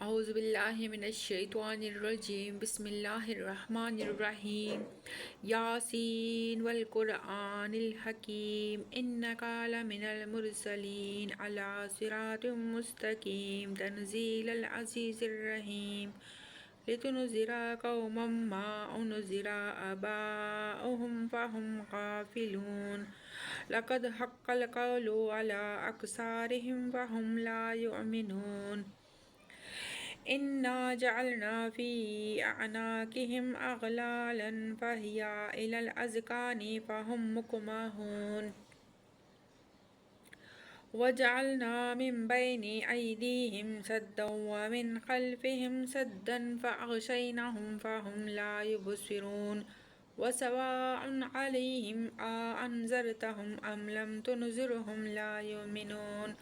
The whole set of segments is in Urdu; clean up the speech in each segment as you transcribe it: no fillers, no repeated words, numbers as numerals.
اعوذ باللہ من الشیطان الرجیم بسم اللہ الرحمن الرحیم یاسین والقرآن الحکیم انکا لمن المرسلین علی صراط مستقیم تنزیل العزیز الرحیم لتنذر قوما ما انذر آباؤهم فهم غافلون لقد حق القول على أكثرهم فهم لا يؤمنون إنا جعلنا في أعناقهم أغلالا فهي إلى الأذقان فهم مقمحون وجعلنا من بين أيديهم سدا ومن خلفهم سدا فأغشيناهم فهم لا يبصرون وسواء عليهم أأنذرتهم أم لم تنذرهم لا يؤمنون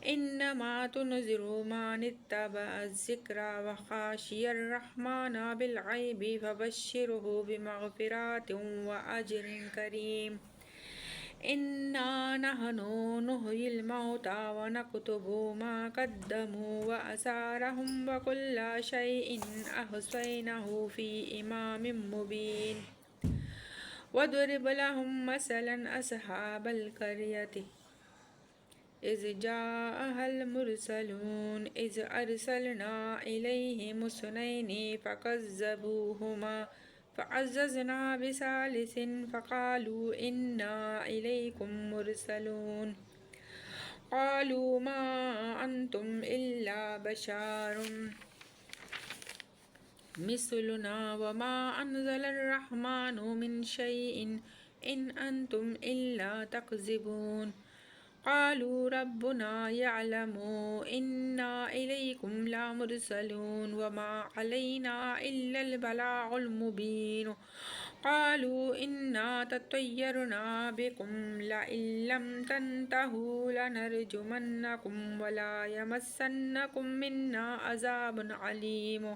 إنما تنذر من اتبع الذكر وخشي الرحمن بالغيب فبشره بمغفرة وأجر كريم إنا نحن نحيي الموتى ونكتب ما قدموا وآثارهم وكل شيء أحصيناه في إمام مبين واضرب لهم مثلا أصحاب القرية إذ جاءها المرسلون إذ أرسلنا إليهم اثنين فكذبوهما فعززنا بثالث فقالوا إنا إليكم مرسلون قالوا ما أنتم إلا بشر مثلنا وما أنزل الرحمن من شيء إن أنتم إلا تكذبون قالوا ربنا يعلم إنا إليكم لمرسلون وما علينا إلا البلاغ المبين قالوا إنا تطيرنا بكم لئن لم تنتهوا لنرجمنكم ولا يمسنكم منا عذاب عليم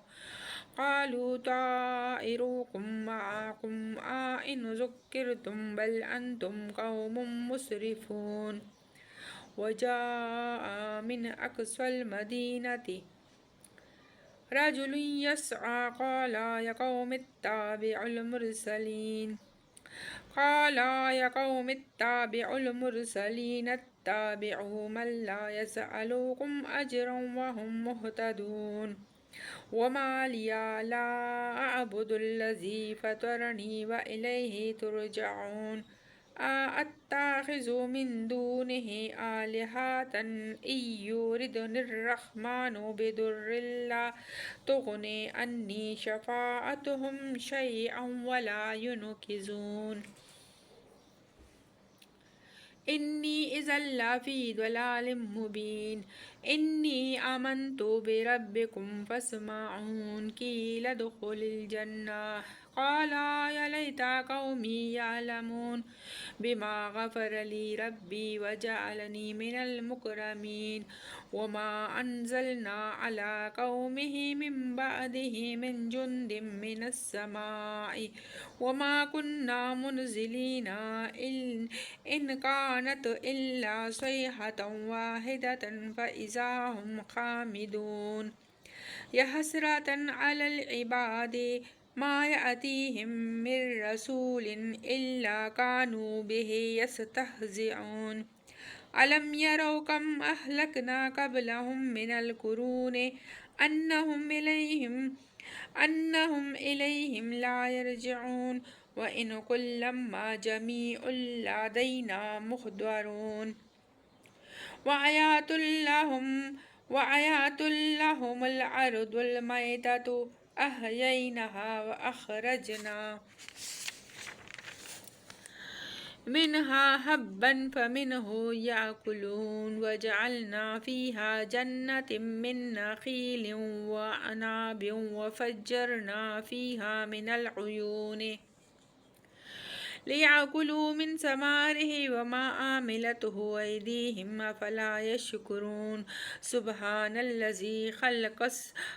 قالوا طائركم معكم إن ذكرتم بل أنتم قوم مسرفون وجاء من أقصى المدينة رجل يسعى قال يا قوم اتبعوا المرسلين اتبعوا من لا يسألكم أجرا وهم مهتدون وما لي لا أعبد الذي فطرني وإليه ترجعون أأتخذ من دونه آلهة إن يردني الرحمن بضر لا تغني عني شفاعتهم شيئا ولا ينقذون إني إذا لفي ضلال مبين إني آمنت بربكم فاسمعون قيل ادخل الجنة قال يا ليت قومي يعلمون بما غفر لي ربي وجعلني من المكرمين وما أنزلنا على قومه من بعده من جند من السماء وما كنا منزلين إن كانت إلا صيحة واحدة فإذا هم خامدون يا حسرة على العباد ما يأتيهم من رسول إلا كانوا به يستهزئون ألم يروا كم أهلكنا قبلهم من القرون أنهم إليهم لا يرجعون وإن كلما جميع لدينا محضرون وآيات لهم الأرض الميتة أحييناها وأخرجنا منها حبا فمنه يأكلون وجعلنا فيها جنة من نخيل وأعناب وفجرنا فيها من العيون ليأكلوا من ثمره وما عملته أيديهم أفلا يشكرون سبحان الذي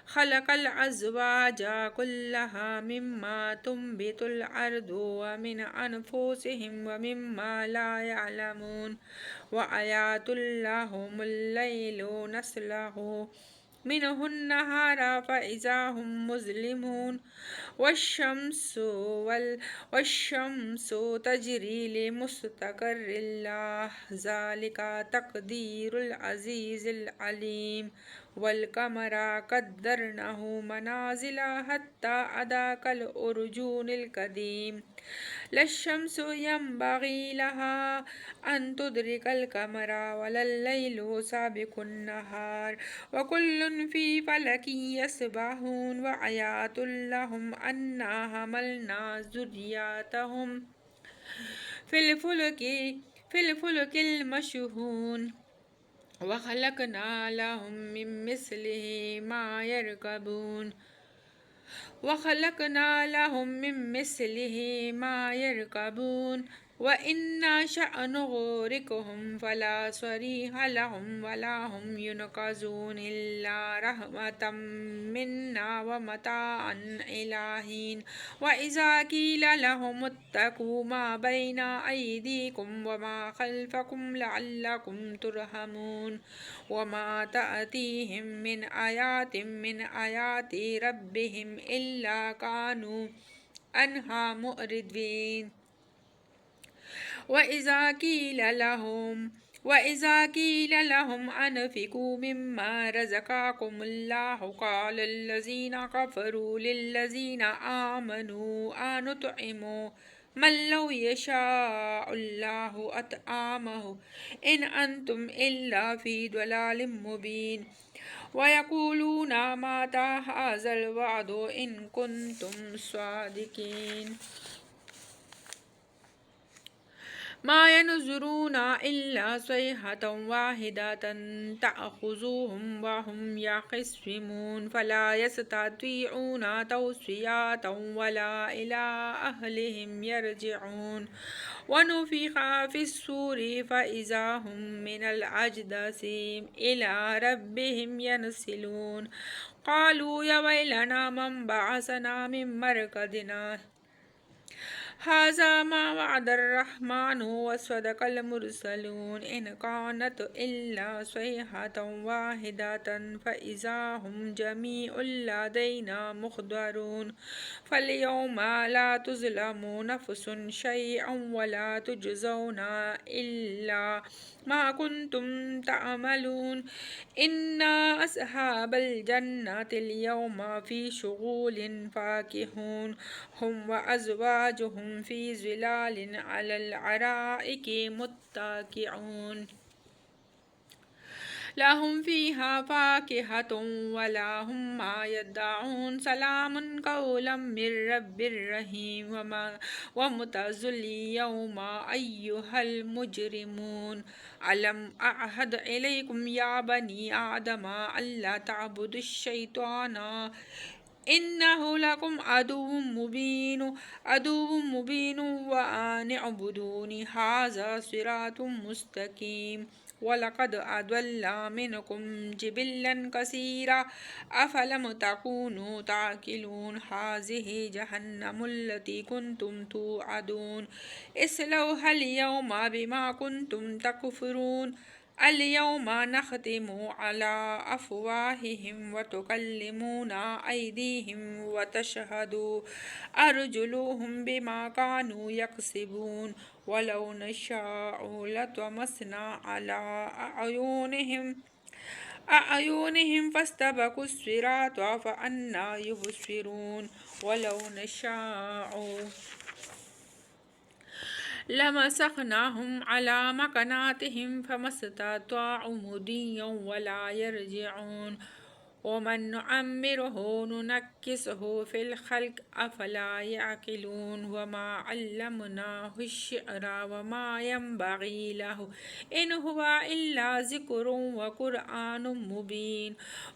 خلق الأزواج كلها مما تنبت الأرض ومن أنفسهم ومما لا يعلمون وآيات لهم الليل منه النهار فإذا هم مظلمون والشمس تجري لمستقر له ذلك تقدير العزيز العليم والقمر قدرناه منازل حتى عدا كالأرجون القديم لا الشمس ينبغي لها أن تدرك القمر ولا الليل سابق النهار وكل في فلك يسبحون وآيات لهم أنا حملنا ذريتهم في الفلك المشحون وخلقنا لهم من مثله ما يركبون وإن نشأ نغرقهم فلا صريخ لهم ولا هم ينقذون إلا رحمة منا ومتاعا إلى حين وإذا قيل لهم اتقوا ما بين أيديكم وما خلفكم لعلكم ترحمون وما تأتيهم من آيات من آيات ربهم إلا كانوا عنها معرضين وإذا قيل لهم أنفقوا مما رزقكم الله قال الذين كفروا للذين آمنوا أنطعم من لو يشاء الله أطعمه إن أنتم إلا في ضلال مبين ويقولون متى هذا الوعد إن كنتم صادقين ما ينظرون إلا صيحة واحدة تأخذهم وهم يخصمون فلا يستطيعون توصية ولا إلى أهلهم يرجعون ونفخ في الصور فإذا هم من الأجداث إلى ربهم ينسلون قالوا يا ويلنا من بعثنا من مرقدنا هذا ما وعد الرحمن وصدق المرسلون إن كانت إلا صيحة واحدة فإذا هم جميع لدينا محضرون فاليوم لا تظلم نفس شيئا ولا تجزون إلا ما كنتم تعملون إن أصحاب الجنة اليوم في شغل فاكهون هم وأزواجهم في ظلال على الأرائك متكئون لهم فيها فاكهة ولهم ما يدعون سلام قولا من رب رحيم وامتازوا اليوم أيها المجرمون ألم أعهد إليكم يا بني آدم ألا تعبدوا الشيطان إنه لكم عدو مبين وأن اعبدوني هذا صراط مستقيم ولقد أضل منكم جبلا كثيرا أفلم تكونوا تعقلون هذه جهنم التي كنتم توعدون اصلوها اليوم بما كنتم تكفرون اليوم نختم على أفواههم وتكلمنا أيديهم وتشهد أرجلهم بما كانوا يكسبون ولو نشاء لطمسنا على أعينهم فاستبقوا الصراط فأنى يبصرون ولو نشاء لمسخناهم على مكانتهم فما استطاعوا مضيا ولا يرجعون ومن نعمره ننكسه في الخلق أفلا يعقلون وما علمناه الشعر وما ينبغي له إن هو إلا ذكر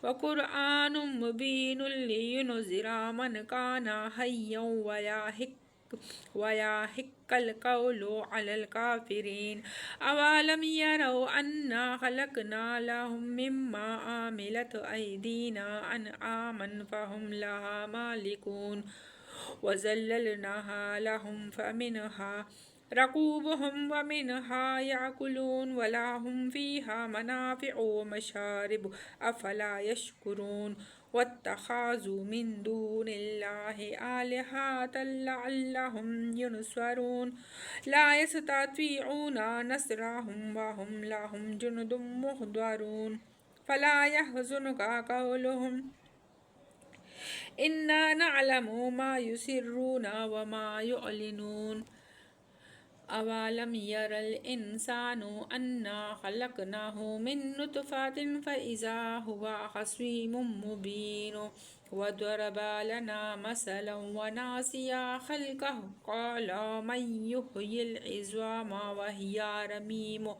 وقرآن مبين لينذر من كان حيا ويحق القول على الكافرين أولم يروا أنا خلقنا لهم مما عملت أيدينا أنعاما فهم لها مالكون وذللناها لهم رقوبهم ومنها يأكلون ولهم فيها منافع ومشارب أفلا يشكرون واتخذوا من دون الله آلهة لعلهم ينصرون لا يستطيعون نصرهم وهم لهم جند محضرون فلا يحزنك قولهم إنا نعلم ما يسرون وما يعلنون أولم ير الإنسان أنا خلقناه من نطفة فإذا هو خصيم مبين وضرب لنا مثلا وناسي خلقه قال من يحيي العظام وهي رميم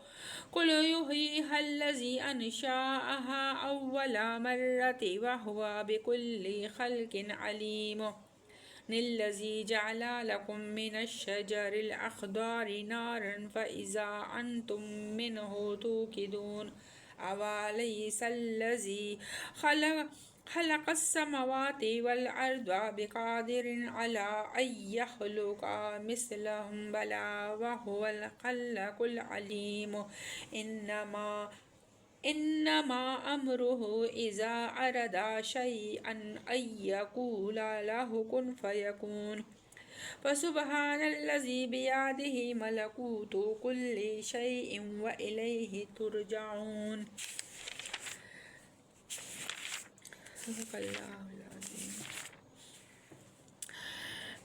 قل يحييها الذي أنشأها أول مرة وهو بكل خلق عليم الذي جعل لكم من الشجر الأخضر نارا فإذا أنتم منه توقدون أوليس الذي خلق السماوات والأرض بقادر على أن يخلق مثلهم بلى وهو الخلاق العليم إنما أمره إذا أراد شيئا أن يقول له كن فيكون فسبحان الذي بيده ملكوت كل شيء وإليه ترجعون صدق اللہ العظیم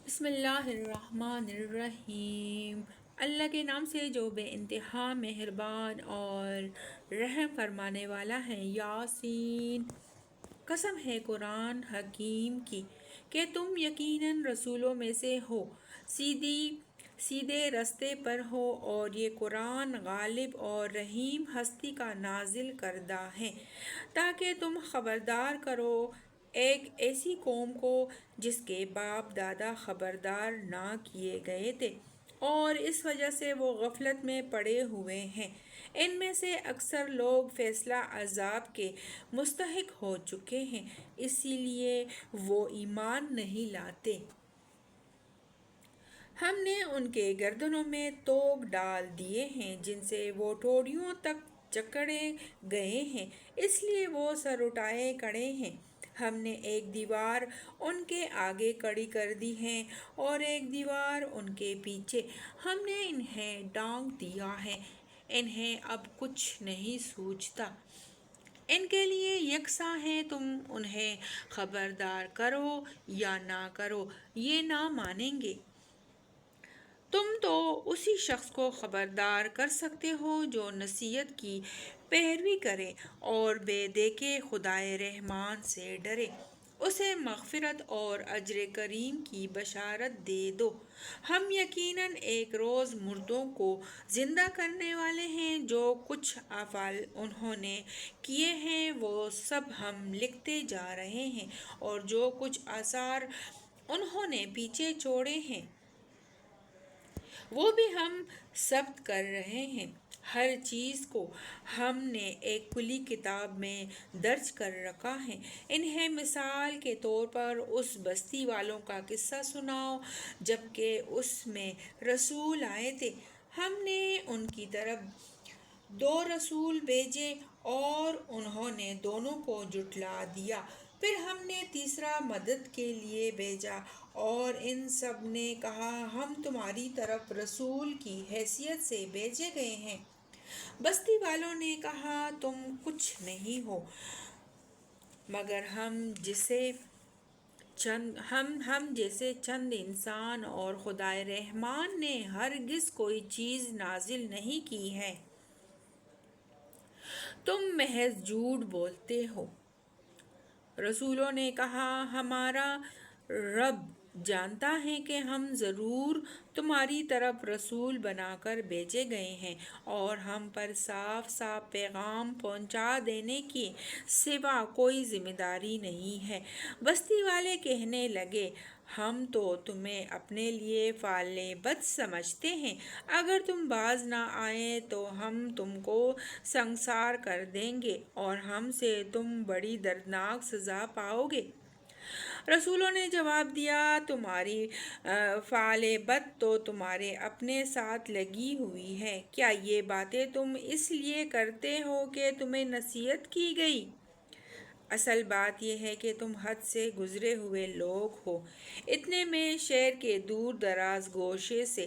بسم اللہ الرحمن الرحیم اللہ کے نام سے جو بے انتہا مہربان اور رحم فرمانے والا ہے۔ یاسین، قسم ہے قرآن حکیم کی کہ تم یقیناً رسولوں میں سے ہو، سیدھے رستے پر ہو، اور یہ قرآن غالب اور رحیم ہستی کا نازل کردہ ہے تاکہ تم خبردار کرو ایک ایسی قوم کو جس کے باپ دادا خبردار نہ کیے گئے تھے اور اس وجہ سے وہ غفلت میں پڑے ہوئے ہیں۔ ان میں سے اکثر لوگ فیصلہ عذاب کے مستحق ہو چکے ہیں، اسی لیے وہ ایمان نہیں لاتے۔ ہم نے ان کے گردنوں میں توق ڈال دیے ہیں جن سے وہ ٹوڑیوں تک جکڑے گئے ہیں، اس لیے وہ سر اٹھائے کھڑے ہیں۔ ہم نے ایک دیوار ان کے آگے کھڑی کر دی ہے اور ایک دیوار ان کے پیچھے۔ ہم نے انہیں ڈھانک دیا ہے، انہیں اب کچھ نہیں سوچتا۔ ان کے لیے یکساں ہے، تم انہیں خبردار کرو یا نہ کرو، یہ نہ مانیں گے۔ تم تو اسی شخص کو خبردار کر سکتے ہو جو نصیحت کی پیروی کرے اور بے دیکھے خدائے رحمان سے ڈرے، اسے مغفرت اور اجر کریم کی بشارت دے دو۔ ہم یقیناً ایک روز مردوں کو زندہ کرنے والے ہیں، جو کچھ افعال انہوں نے کیے ہیں وہ سب ہم لکھتے جا رہے ہیں، اور جو کچھ آثار انہوں نے پیچھے چھوڑے ہیں وہ بھی ہم ثبت کر رہے ہیں۔ ہر چیز کو ہم نے ایک کھلی کتاب میں درج کر رکھا ہے۔ انہیں مثال کے طور پر اس بستی والوں کا قصہ سناؤ جبکہ اس میں رسول آئے تھے۔ ہم نے ان کی طرف 2 رسول بھیجے اور انہوں نے دونوں کو جھٹلا دیا۔ پھر ہم نے تیسرا مدد کے لیے بھیجا اور ان سب نے کہا ہم تمہاری طرف رسول کی حیثیت سے بھیجے گئے ہیں۔ بستی والوں نے کہا تم کچھ نہیں ہو مگر ہم جیسے چند انسان، اور خدائے رحمان نے ہرگز کوئی چیز نازل نہیں کی ہے، تم محض جھوٹ بولتے ہو۔ رسولوں نے کہا ہمارا رب جانتا ہے کہ ہم ضرور تمہاری طرف رسول بنا کر بھیجے گئے ہیں، اور ہم پر صاف صاف پیغام پہنچا دینے کے سوا کوئی ذمہ داری نہیں ہے۔ بستی والے کہنے لگے ہم تو تمہیں اپنے لیے فعال بد سمجھتے ہیں، اگر تم باز نہ آئے تو ہم تم کو سنگسار کر دیں گے اور ہم سے تم بڑی دردناک سزا پاؤ گے۔ رسولوں نے جواب دیا، تمہاری فعل بد تو تمہارے اپنے ساتھ لگی ہوئی ہے، کیا یہ باتیں تم اس لیے کرتے ہو کہ تمہیں نصیحت کی گئی؟ اصل بات یہ ہے کہ تم حد سے گزرے ہوئے لوگ ہو۔ اتنے میں شہر کے دور دراز گوشے سے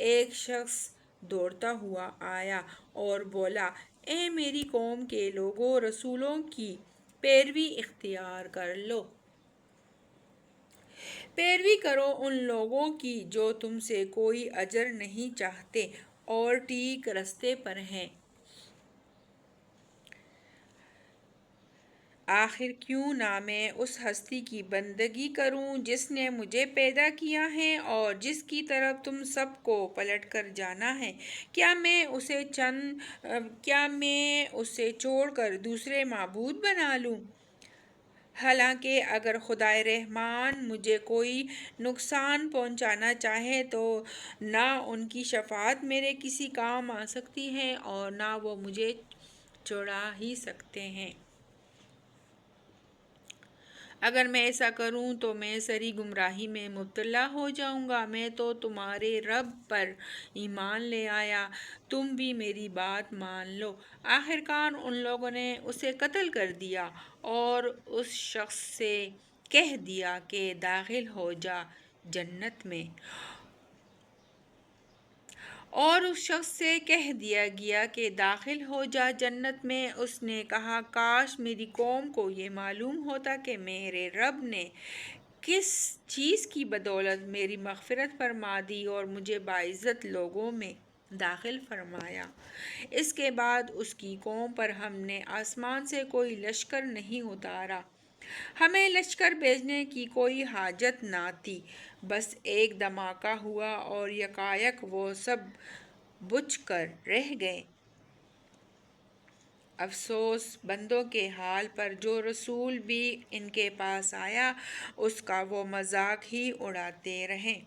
ایک شخص دوڑتا ہوا آیا اور بولا، اے میری قوم کے لوگو، رسولوں کی پیروی اختیار کر لو۔ پیروی کرو ان لوگوں کی جو تم سے کوئی اجر نہیں چاہتے اور ٹھیک راستے پر ہیں۔ آخر کیوں نہ میں اس ہستی کی بندگی کروں جس نے مجھے پیدا کیا ہے اور جس کی طرف تم سب کو پلٹ کر جانا ہے؟ کیا میں اسے چھوڑ کر دوسرے معبود بنا لوں؟ حالانکہ اگر خدائے رحمان مجھے کوئی نقصان پہنچانا چاہے تو نہ ان کی شفاعت میرے کسی کام آ سکتی ہے اور نہ وہ مجھے چھڑا ہی سکتے ہیں۔ اگر میں ایسا کروں تو میں سری گمراہی میں مبتلا ہو جاؤں گا۔ میں تو تمہارے رب پر ایمان لے آیا، تم بھی میری بات مان لو۔ آخرکار ان لوگوں نے اسے قتل کر دیا اور اس شخص سے کہہ دیا کہ داخل ہو جا جنت میں۔ اس نے کہا، کاش میری قوم کو یہ معلوم ہوتا کہ میرے رب نے کس چیز کی بدولت میری مغفرت فرما دی اور مجھے باعزت لوگوں میں داخل فرمایا۔ اس کے بعد اس کی قوم پر ہم نے آسمان سے کوئی لشکر نہیں اتارا۔ ہمیں لشکر بھیجنے کی کوئی حاجت نہ تھی، بس ایک دھماکہ ہوا اور یکایک وہ سب بجھ کر رہ گئے۔ افسوس بندوں کے حال پر، جو رسول بھی ان کے پاس آیا اس کا وہ مذاق ہی اڑاتے رہے۔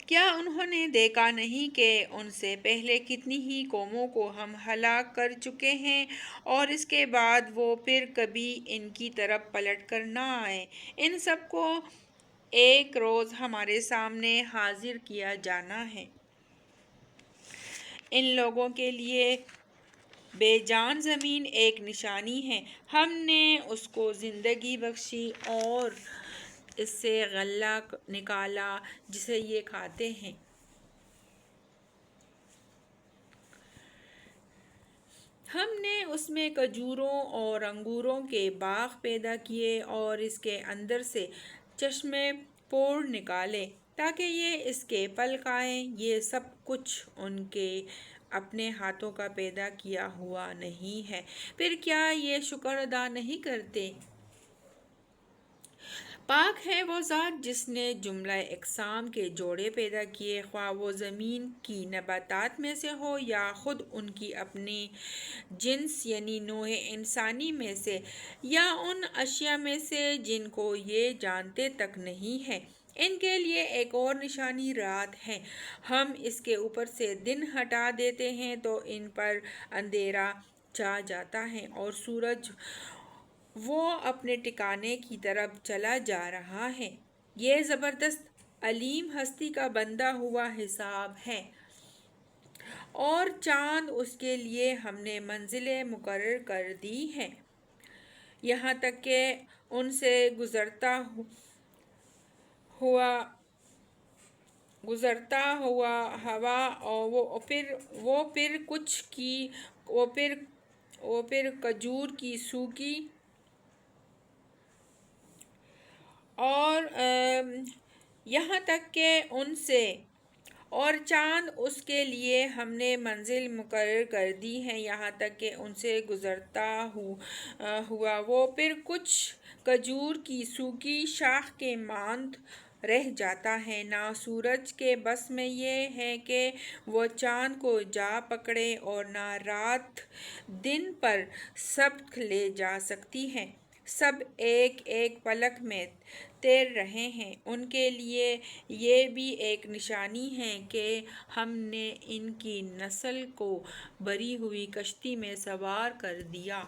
کیا انہوں نے دیکھا نہیں کہ ان سے پہلے کتنی ہی قوموں کو ہم ہلاک کر چکے ہیں اور اس کے بعد وہ پھر کبھی ان کی طرف پلٹ کر نہ آئے۔ ان سب کو ایک روز ہمارے سامنے حاضر کیا جانا ہے۔ ان لوگوں کے لیے بے جان زمین ایک نشانی ہے۔ ہم نے اس کو زندگی بخشی اور اس سے غلہ نکالا جسے یہ کھاتے ہیں۔ ہم نے اس میں کھجوروں اور انگوروں کے باغ پیدا کیے اور اس کے اندر سے چشمے پھوڑ نکالے تاکہ یہ اس کے پھل کھائیں۔ یہ سب کچھ ان کے اپنے ہاتھوں کا پیدا کیا ہوا نہیں ہے، پھر کیا یہ شکر ادا نہیں کرتے؟ پاک ہے وہ ذات جس نے جملہ اقسام کے جوڑے پیدا کیے، خواہ وہ زمین کی نباتات میں سے ہو یا خود ان کی اپنی جنس یعنی نوع انسانی میں سے، یا ان اشیاء میں سے جن کو یہ جانتے تک نہیں ہیں۔ ان کے لیے ایک اور نشانی رات ہے۔ ہم اس کے اوپر سے دن ہٹا دیتے ہیں تو ان پر اندھیرا چھا جاتا ہے اور سورج وہ اپنے ٹھکانے کی طرف چلا جا رہا ہے۔ یہ زبردست علیم ہستی کا بندھا ہوا حساب ہے۔ اور چاند اس کے لیے ہم نے منزلیں مقرر کر دی ہیں، یہاں تک کہ ان سے گزرتا ہوا ہوا، اور وہ پھر کھجور کی سوکھی اور یہاں تک کہ ان سے، اور چاند اس کے لیے ہم نے منزل مقرر کر دی ہے، یہاں تک کہ ان سے گزرتا ہوا وہ پھر کچھ کھجور کی سوکھی شاخ کے مانند رہ جاتا ہے۔ نہ سورج کے بس میں یہ ہے کہ وہ چاند کو جا پکڑے اور نہ رات دن پر سبق لے جا سکتی ہے۔ سب ایک ایک پلک میں تیر رہے ہیں۔ ان کے لیے یہ بھی ایک نشانی ہے کہ ہم نے ان کی نسل کو بھری ہوئی کشتی میں سوار کر دیا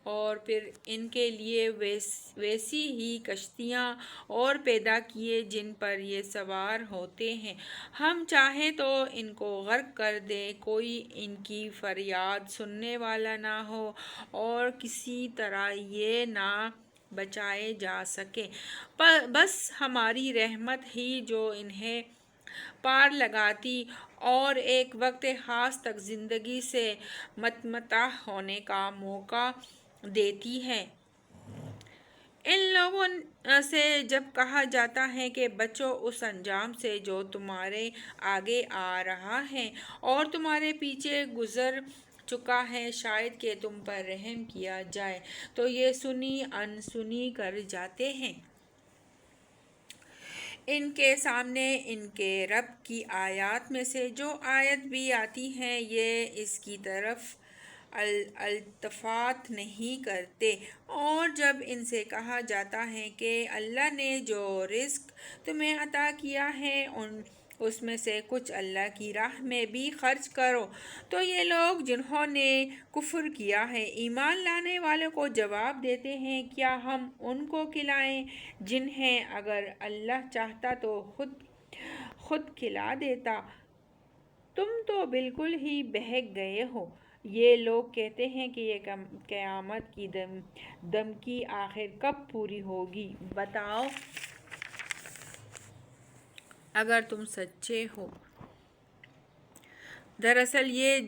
اور پھر ان کے لیے ویسی ہی کشتیاں اور پیدا کیے جن پر یہ سوار ہوتے ہیں۔ ہم چاہیں تو ان کو غرق کر دیں، کوئی ان کی فریاد سننے والا نہ ہو اور کسی طرح یہ نہ بچائے جا سکیں۔ بس ہماری رحمت ہی جو انہیں پار لگاتی اور ایک وقت خاص تک زندگی سے متمتع ہونے کا موقع دیتی ہے۔ ان لوگوں سے جب کہا جاتا ہے کہ بچو اس انجام سے جو تمہارے آگے آ رہا ہے اور تمہارے پیچھے گزر چکا ہے، شاید کہ تم پر رحم کیا جائے، تو یہ سنی انسنی کر جاتے ہیں۔ ان کے سامنے ان کے رب کی آیات میں سے جو آیت بھی آتی ہے، یہ اس کی طرف التفات نہیں کرتے، اور جب ان سے کہا جاتا ہے کہ اللہ نے جو رزق تمہیں عطا کیا ہے اس میں سے کچھ اللہ کی راہ میں بھی خرچ کرو، تو یہ لوگ جنہوں نے کفر کیا ہے ایمان لانے والوں کو جواب دیتے ہیں، کیا ہم ان کو کھلائیں جنہیں اگر اللہ چاہتا تو خود کھلا دیتا؟ تم تو بالکل ہی بہک گئے ہو۔ یہ لوگ کہتے ہیں کہ یہ قیامت کی دھمکی آخر کب پوری ہوگی؟ بتاؤ اگر تم سچے ہو۔ دراصل یہ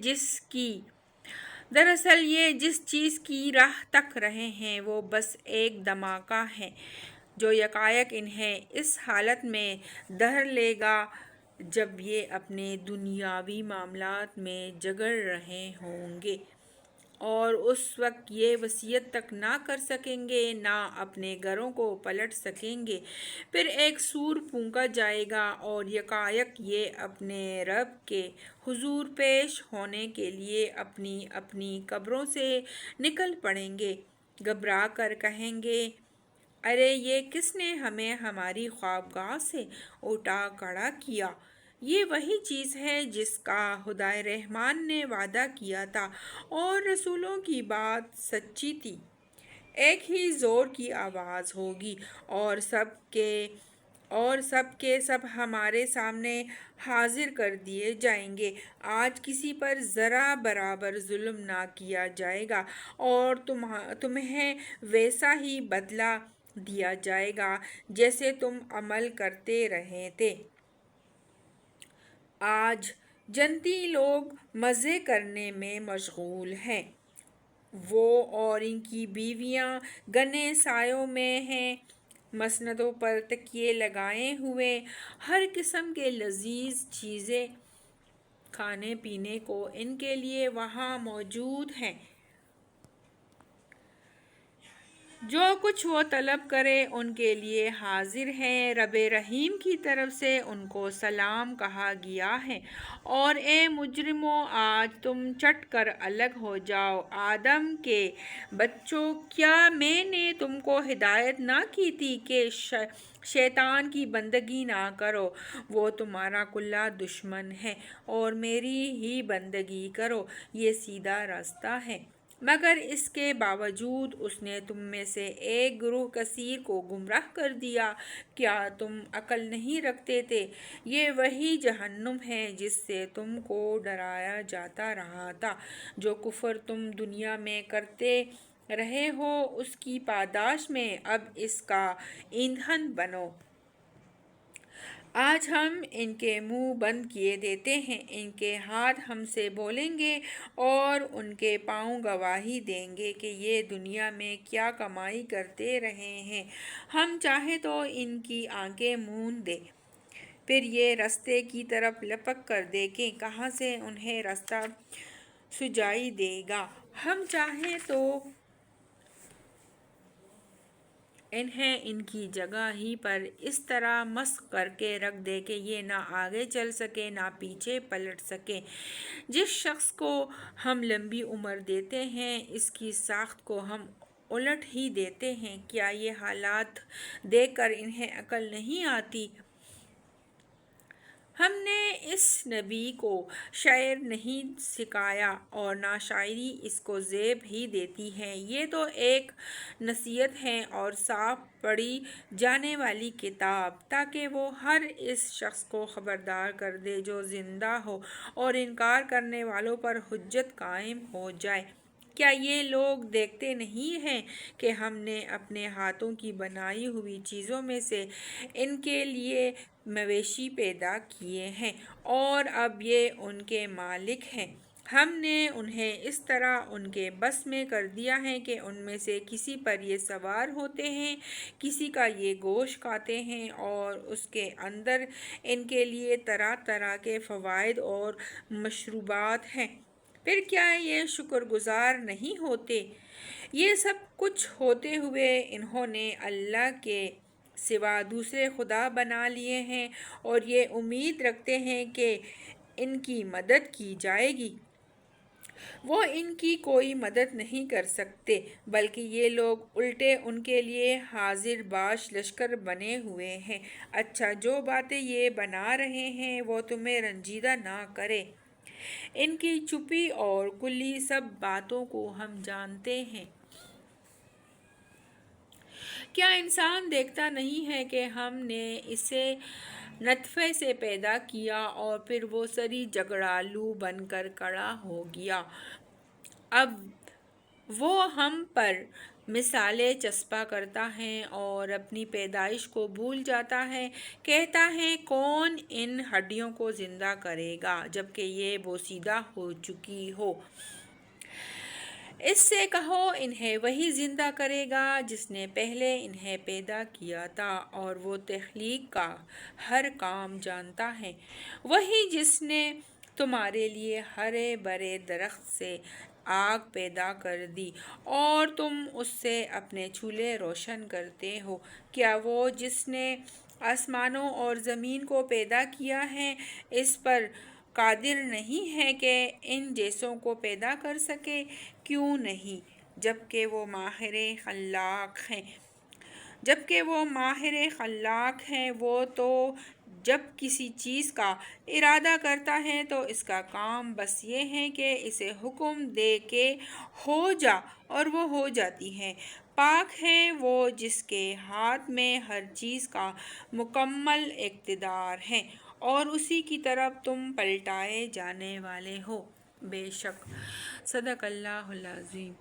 جس چیز کی راہ تک رہے ہیں وہ بس ایک دھماکہ ہے جو یکایک انہیں اس حالت میں دھر لے گا جب یہ اپنے دنیاوی معاملات میں جھگڑ رہے ہوں گے، اور اس وقت یہ وصیت تک نہ کر سکیں گے، نہ اپنے گھروں کو پلٹ سکیں گے۔ پھر ایک سور پھونکا جائے گا اور یکایک یہ اپنے رب کے حضور پیش ہونے کے لیے اپنی اپنی قبروں سے نکل پڑیں گے، گھبرا کر کہیں گے، ارے یہ کس نے ہمیں ہماری خوابگاہ سے اٹھا کھڑا کیا؟ یہ وہی چیز ہے جس کا خدائے رحمان نے وعدہ کیا تھا اور رسولوں کی بات سچی تھی۔ ایک ہی زور کی آواز ہوگی اور سب کے سب ہمارے سامنے حاضر کر دیے جائیں گے۔ آج کسی پر ذرہ برابر ظلم نہ کیا جائے گا اور تمہیں ویسا ہی بدلہ دیا جائے گا جیسے تم عمل کرتے رہے تھے۔ آج جنتی لوگ مزے کرنے میں مشغول ہیں۔ وہ اور ان کی بیویاں گھنے سایوں میں ہیں، مسندوں پر تکیے لگائے ہوئے، ہر قسم کے لذیذ چیزیں کھانے پینے کو ان کے لیے وہاں موجود ہیں۔ جو کچھ وہ طلب کریں ان کے لیے حاضر ہے۔ رب رحیم کی طرف سے ان کو سلام کہا گیا ہے، اور اے مجرمو آج تم چٹ کر الگ ہو جاؤ۔ آدم کے بچوں، کیا میں نے تم کو ہدایت نہ کی تھی کہ شیطان کی بندگی نہ کرو؟ وہ تمہارا کھلا دشمن ہے، اور میری ہی بندگی کرو، یہ سیدھا راستہ ہے۔ مگر اس کے باوجود اس نے تم میں سے ایک گروہ کثیر کو گمراہ کر دیا۔ کیا تم عقل نہیں رکھتے تھے؟ یہ وہی جہنم ہے جس سے تم کو ڈرایا جاتا رہا تھا۔ جو کفر تم دنیا میں کرتے رہے ہو اس کی پاداش میں اب اس کا ایندھن بنو۔ آج ہم ان کے منہ بند کیے دیتے ہیں، ان کے ہاتھ ہم سے بولیں گے اور ان کے پاؤں گواہی دیں گے کہ یہ دنیا میں کیا کمائی کرتے رہے ہیں۔ ہم چاہیں تو ان کی آنکھیں موند دیں، پھر یہ رستے کی طرف لپک کر دیکھیں کہاں سے انہیں راستہ سجائی دے گا۔ ہم چاہیں تو انہیں ان کی جگہ ہی پر اس طرح مسخ کر کے رکھ دیں کہ یہ نہ آگے چل سکیں نہ پیچھے پلٹ سکیں۔ جس شخص کو ہم لمبی عمر دیتے ہیں اس کی ساخت کو ہم الٹ ہی دیتے ہیں۔ کیا یہ حالات دیکھ کر انہیں عقل نہیں آتی؟ ہم نے اس نبی کو شعر نہیں سکھایا اور نہ شاعری اس کو زیب ہی دیتی ہے۔ یہ تو ایک نصیحت ہے اور صاف پڑھی جانے والی کتاب، تاکہ وہ ہر اس شخص کو خبردار کر دے جو زندہ ہو اور انکار کرنے والوں پر حجت قائم ہو جائے۔ کیا یہ لوگ دیکھتے نہیں ہیں کہ ہم نے اپنے ہاتھوں کی بنائی ہوئی چیزوں میں سے ان کے لیے مویشی پیدا کیے ہیں اور اب یہ ان کے مالک ہیں؟ ہم نے انہیں اس طرح ان کے بس میں کر دیا ہے کہ ان میں سے کسی پر یہ سوار ہوتے ہیں، کسی کا یہ گوشت کھاتے ہیں اور اس کے اندر ان کے لیے طرح طرح کے فوائد اور مشروبات ہیں۔ پھر کیا یہ شکر گزار نہیں ہوتے؟ یہ سب کچھ ہوتے ہوئے انہوں نے اللہ کے سوا دوسرے خدا بنا لیے ہیں اور یہ امید رکھتے ہیں کہ ان کی مدد کی جائے گی۔ وہ ان کی کوئی مدد نہیں کر سکتے، بلکہ یہ لوگ الٹے ان کے لیے حاضر باش لشکر بنے ہوئے ہیں۔ اچھا، جو باتیں یہ بنا رہے ہیں وہ تمہیں رنجیدہ نہ کرے۔ ان کی چھپی اور کھلی سب باتوں کو ہم جانتے ہیں۔ کیا انسان دیکھتا نہیں ہے کہ ہم نے اسے نطفے سے پیدا کیا اور پھر وہ سری جھگڑالو بن کر کھڑا ہو گیا؟ اب وہ ہم پر مثالیں چسپاں کرتا ہے اور اپنی پیدائش کو بھول جاتا ہے۔ کہتا ہے، کون ان ہڈیوں کو زندہ کرے گا جبکہ یہ بوسیدہ ہو چکی ہو؟ اس سے کہو، انہیں وہی زندہ کرے گا جس نے پہلے انہیں پیدا کیا تھا، اور وہ تخلیق کا ہر کام جانتا ہے۔ وہی جس نے تمہارے لیے ہرے بھرے درخت سے آگ پیدا کر دی اور تم اس سے اپنے چولہے روشن کرتے ہو۔ کیا وہ جس نے آسمانوں اور زمین کو پیدا کیا ہے اس پر قادر نہیں ہے کہ ان جیسوں کو پیدا کر سکے؟ کیوں نہیں، جبکہ وہ ماہر خلاق ہیں۔ وہ تو جب کسی چیز کا ارادہ کرتا ہے تو اس کا کام بس یہ ہے کہ اسے حکم دے کہ ہو جا، اور وہ ہو جاتی ہے۔ پاک ہے وہ جس کے ہاتھ میں ہر چیز کا مکمل اقتدار ہے اور اسی کی طرف تم پلٹائے جانے والے ہو۔ بے شک، صدق اللہ العظیم۔